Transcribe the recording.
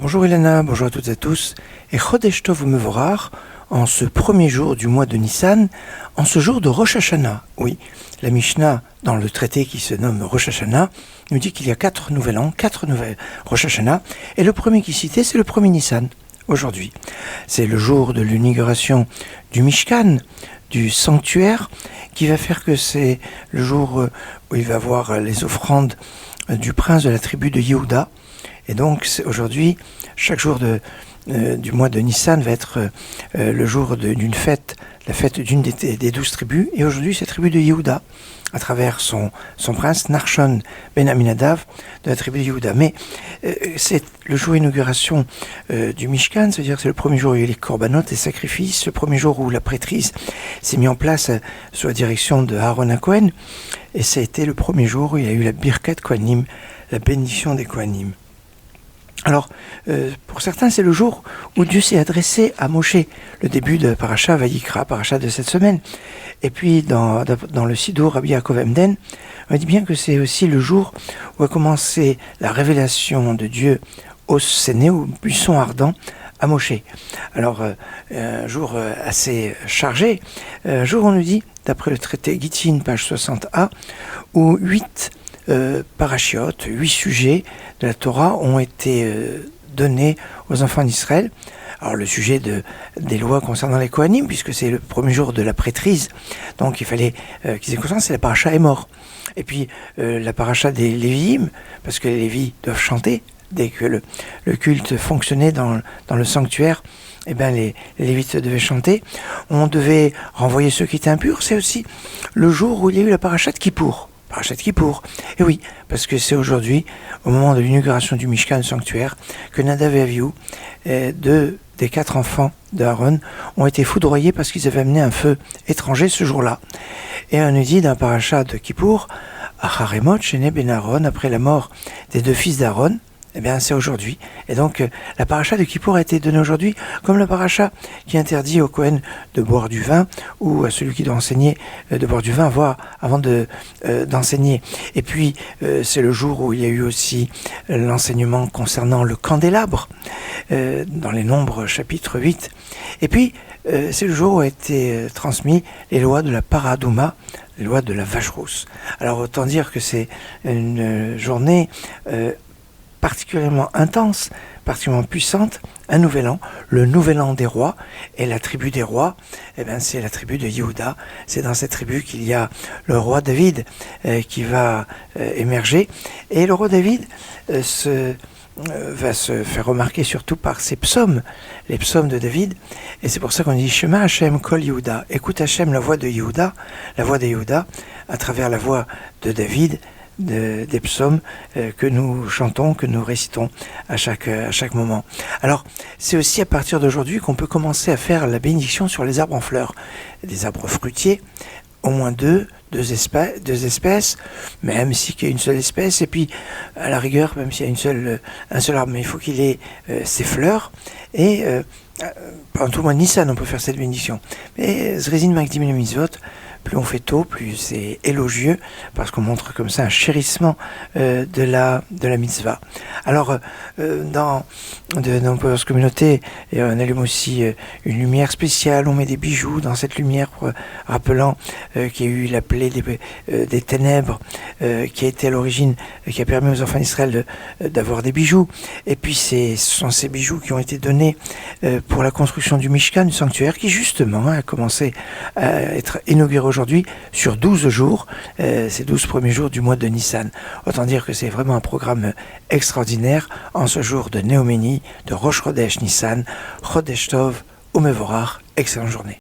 Bonjour Elena, bonjour à toutes et à tous. Et Chodesh Tov Umevorach, en ce premier jour du mois de Nissan, en ce jour de Rosh Hashanah. Oui, la Mishnah, dans le traité qui se nomme Rosh Hashanah, nous dit qu'il y a 4 nouvel an, 4 nouvelles Rosh Hashanah, et le premier qui est cité, c'est le premier Nissan, aujourd'hui. C'est le jour de l'inauguration du Mishkan, du sanctuaire, qui va faire que c'est le jour où il va voir les offrandes du prince de la tribu de Yehuda. Et donc aujourd'hui, chaque jour du mois de Nissan va être le jour d'une fête, la fête d'une des 12 tribus. Et aujourd'hui, c'est la tribu de Yehuda, à travers son prince Narshon ben Aminadav de la tribu de Yehuda. Mais c'est le jour d'inauguration du Mishkan, c'est-à-dire que c'est le premier jour où il y a eu les corbanotes, les sacrifices, le premier jour où la prêtrise s'est mise en place sous la direction de Aaron HaKohen. Et ça a été le premier jour où il y a eu la Birkat Kohanim, la bénédiction des Kohanim. Alors, pour certains, c'est le jour où Dieu s'est adressé à Moshe, le début de Parasha Vayikra, Parasha de cette semaine. Et puis, dans le Sidour Rabbi Yaakov Emden, on dit bien que c'est aussi le jour où a commencé la révélation de Dieu au Séné, au buisson ardent, à Moshe. Alors, un jour assez chargé, un jour on nous dit, d'après le traité Gittin, page 60a, où 8 parachiotes, 8 sujets de la Torah ont été donnés aux enfants d'Israël. Alors le sujet des lois concernant les Kohanim, puisque c'est le premier jour de la prêtrise, donc il fallait qu'ils aient conscience, c'est la paracha est mort. Et puis la paracha des Lévi'im, parce que les Lévis doivent chanter, dès que le culte fonctionnait dans le sanctuaire, eh bien les Lévites devaient chanter. On devait renvoyer ceux qui étaient impurs. C'est aussi le jour où il y a eu la paracha de Kippour. Parashat Kippour. Et oui, parce que c'est aujourd'hui, au moment de l'inauguration du Mishkan sanctuaire, que Nadav et Avihu, deux des 4 enfants d'Aaron, ont été foudroyés parce qu'ils avaient amené un feu étranger ce jour-là. Et on nous dit dans Parashat de Kippour, Acharemot Shene ben Aaron, après la mort des 2 fils d'Aaron, eh bien c'est aujourd'hui. Et donc la paracha de Kippour a été donnée aujourd'hui comme la paracha qui interdit au Kohen de boire du vin ou à celui qui doit enseigner de boire du vin avant d'enseigner. Et puis c'est le jour où il y a eu aussi l'enseignement concernant le candélabre dans les Nombres chapitre 8. Et puis c'est le jour où a été transmis les lois de la Paradouma, les lois de la vache rousse. Alors autant dire que c'est une journée particulièrement intense, particulièrement puissante, un nouvel an, le nouvel an des rois, et la tribu des rois, eh bien, c'est la tribu de Yehuda. C'est dans cette tribu qu'il y a le roi David qui va émerger, et le roi David va se faire remarquer surtout par ses psaumes, les psaumes de David, et c'est pour ça qu'on dit Shema Hashem Kol Yehuda, écoute Hashem la voix de Yehuda, la voix de Yehuda, à travers la voix de David, des psaumes que nous chantons, que nous récitons à chaque moment. Alors, c'est aussi à partir d'aujourd'hui qu'on peut commencer à faire la bénédiction sur les arbres en fleurs, des arbres fruitiers, au moins deux espèces, même s'il y a une seule espèce, et puis à la rigueur, même s'il y a un seul arbre, mais il faut qu'il ait ses fleurs, et pendant tout le mois de Nissan, on peut faire cette bénédiction. Mais Zrezin Magdim le Mitzvot, plus on fait tôt, plus c'est élogieux, parce qu'on montre comme ça un chérissement de la mitzvah. Alors, dans notre communauté, on allume aussi une lumière spéciale, on met des bijoux dans cette lumière, rappelant qu'il y a eu la plaie des ténèbres, qui a été à l'origine, qui a permis aux enfants d'Israël d'avoir des bijoux. Et puis, ce sont ces bijoux qui ont été donnés pour la construction du Mishkan, du sanctuaire, qui justement a commencé à être inauguré aujourd'hui sur 12 jours, ces 12 premiers jours du mois de Nissan. Autant dire que c'est vraiment un programme extraordinaire en ce jour de Néoménie, de Rosh Chodesh Nissan, Chodesh Tov, Umevorach, excellente journée.